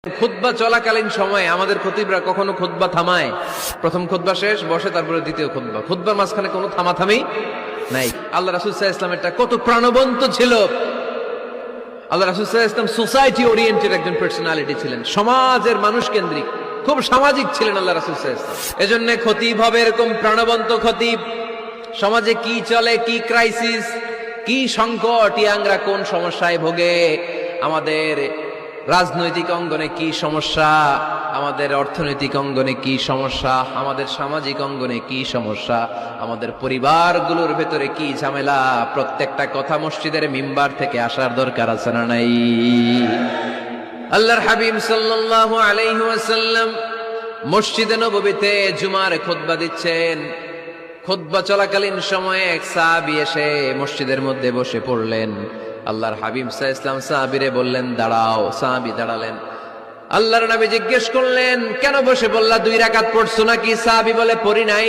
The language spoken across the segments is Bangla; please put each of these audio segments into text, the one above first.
খুতবা চলাকালীন সময়ে আমাদের খতিবরা কখনো খুতবা থামায়, প্রথম খুতবা শেষ বসে, তারপরে দ্বিতীয় খুতবা, খুতবার মাঝখানে কোনো থামাথামি নাই। আল্লাহ রাসূল সাল্লাল্লাহু আলাইহি ওয়াসাল্লামেরটা কত প্রাণবন্ত ছিল। আল্লাহ রাসূল সাল্লাল্লাহু আলাইহি ওয়াসাল্লাম সোসাইটি ওরিয়েন্টেড একজন পার্সোনালিটি ছিলেন, সমাজের মানুষ কেন্দ্রিক, খুব সামাজিক ছিলেন আল্লাহ রাসূল সাল্লাল্লাহু আলাইহি ওয়াসাল্লাম। এজন্য খতিব হবে এরকম প্রাণবন্ত খতিব। সমাজে কি চলে, কি ক্রাইসিস, কি সংকট, ইয়াংরা কোন সমস্যায় ভোগে, আমাদের রাজনৈতিক অঙ্গনে কি সমস্যা, আমাদের অর্থনৈতিক অঙ্গনে কি সমস্যা, আমাদের সামাজিক অঙ্গনে কি সমস্যা, আমাদের পরিবারগুলোর ভেতরে কি ঝামেলা, প্রত্যেকটা কথা মসজিদের মিম্বার থেকে আসার দরকার আছে না নাই? আল্লাহর হাবিব সাল্লাল্লাহু আলাইহি ওয়াসাল্লাম মসজিদে নববীতে জুমার খুতবা দিচ্ছেন। খুতবা চলাকালীন সময়ে এক সাহাবী এসে মসজিদের মধ্যে বসে পড়লেন। আল্লাহর হাবিব সাল্লাল্লাহু আলাইহি ওয়াসাল্লাম সাহাবীরে বললেন, দাঁড়াও। সাহাবী দাঁড়ালেন। আল্লাহর নবী জিজ্ঞেস করলেন, কেন বসে বললা? 2 রাকাত পড়ছো নাকি? সাহাবী বলে, পড়ি নাই।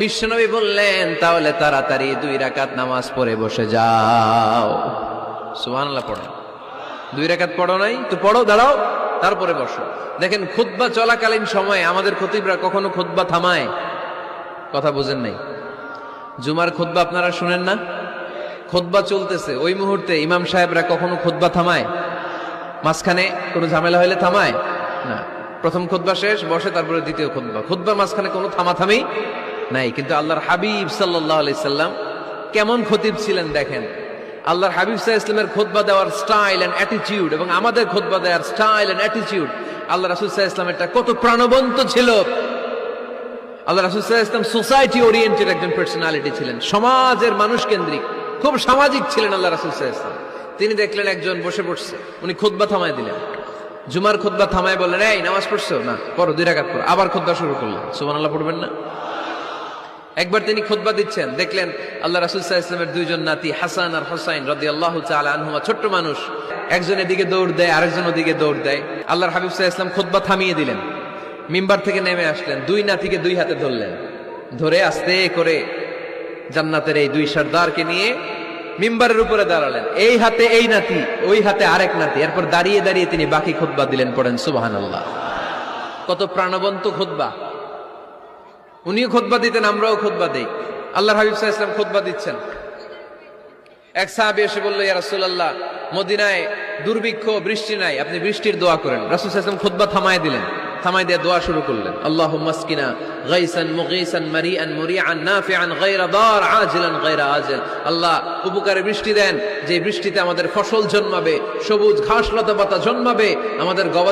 বিশ্বনবী বললেন, তাহলে তাড়াতাড়ি 2 রাকাত নামাজ পড়ে বসে যাও। সুবহানাল্লাহ পড়ো। 2 রাকাত পড়ো নাই তো পড়ো, দাঁড়াও, তারপরে বসো। দেখেন, খুতবা চলাকালীন সময়ে আমাদের খতিবরা কখনো খুতবা থামায়? কথা বুঝেন নাই? জুমার খুতবা আপনারা শুনেন না? খুতবা চলতেছে, ওই মুহূর্তে ইমাম সাহেবরা কখনো খুতবা থামায়? মাঝখানে কোনো ঝামেলা হলে থামায় না। প্রথম খুতবা শেষ বসে, তারপরে দ্বিতীয় খুতবা, খুতবার মাঝখানে কোনো থামাথামি নাই। কিন্তু আল্লাহর হাবিব সাল্লাল্লাহু আলাইহি সাল্লাম কেমন খতিব ছিলেন দেখেন। আল্লাহর হাবিব সাল্লাল্লাহু আলাইহি ওয়াসাল্লামের খুতবা দেওয়ার স্টাইল এন্ড অ্যাটিটিউড এবং আমাদের খুতবা দেওয়ার স্টাইল এন্ড অ্যাটিটিউড, আল্লাহ রাসূল সাল্লাল্লাহু আলাইহি ওয়াসাল্লামেরটা কত প্রাণবন্ত ছিল। আল্লাহ রাসূল সাল্লাল্লাহু আলাইহি ওয়াসাল্লাম সোসাইটি ওরিয়েন্টেড একজন পার্সোনালিটি ছিলেন, সমাজের মানুষ কেন্দ্রিক, খুব সামাজিক ছিলেন আল্লাহ রাসূল সাল্লাল্লাহু আলাইহি ওয়াসাল্লাম। তিনি দেখলেন একজন বসে পড়ছে, উনি খুতবা থামায় দিলেন। জুমার খুতবা থামায় বললেন, এই নামাজ পড়ছো না? পড়ো, 2 রাকাত পড়ো। আবার খুতবা শুরু করলেন। সুবহানাল্লাহ পড়বেন না? একবার তিনি খুতবা দিচ্ছেন, দেখলেন আল্লাহ রাসূল সাল্লাল্লাহু আলাইহি ওয়াসাল্লামের 2 জন নাতি হাসান আর হুসাইন রাদিয়াল্লাহু তাআলা আনহুমা, ছোট্ট মানুষ, একজন এদিকে দৌড় দেয়, আরেকজন ওদিকে দৌড় দেয়। আল্লাহর হাবিব সাল্লাল্লাহু আলাইহি ওয়াসাল্লাম খুতবা থামিয়ে দিলেন, মিম্বার থেকে নেমে আসলেন, 2 নাতিকে 2 হাতে ধরলেন, ধরে আস্তে করে জান্নাতের এই 2 সর্দারকে নিয়ে মিম্বারের উপরে দাঁড়ালেন। এই হাতে এই নাতি, ওই হাতে আরেক নাতি। এরপর দাঁড়িয়ে দাঁড়িয়ে তিনি বাকি খুতবা দিলেন। পড়েন সুবহানাল্লাহ। কত প্রাণবন্ত খুতবা। উনিও খুতবা দিতেন, আমরাও খুতবা দেই। আল্লাহর হাবিব সাল্লাল্লাহু আলাইহি ওয়াসাল্লাম খুতবা দিচ্ছেন। এক সাহাবী এসে বলল, ইয়া রাসূলুল্লাহ, মদিনায় দুর্ভিক্ষ, বৃষ্টি নাই, আপনি বৃষ্টির দোয়া করেন। রাসূল সাল্লাল্লাহু আলাইহি ওয়াসাল্লাম খুতবা থামায় দিলেন, থামাই দিয়ে দোয়া শুরু করলেন। আল্লাহুম্মা আসকিনা গাইসান মুগীসান মারিআন মুরিআন নাফিআন গায়রা দার আজিলান গায়রা আজিল। আল্লাহ, উপকারে বৃষ্টি দেন, যে বৃষ্টিতে আমাদের ফসল জন্মাবে, সবুজ ঘাস লতা পাতা জন্মাবে, আমাদের গবাদি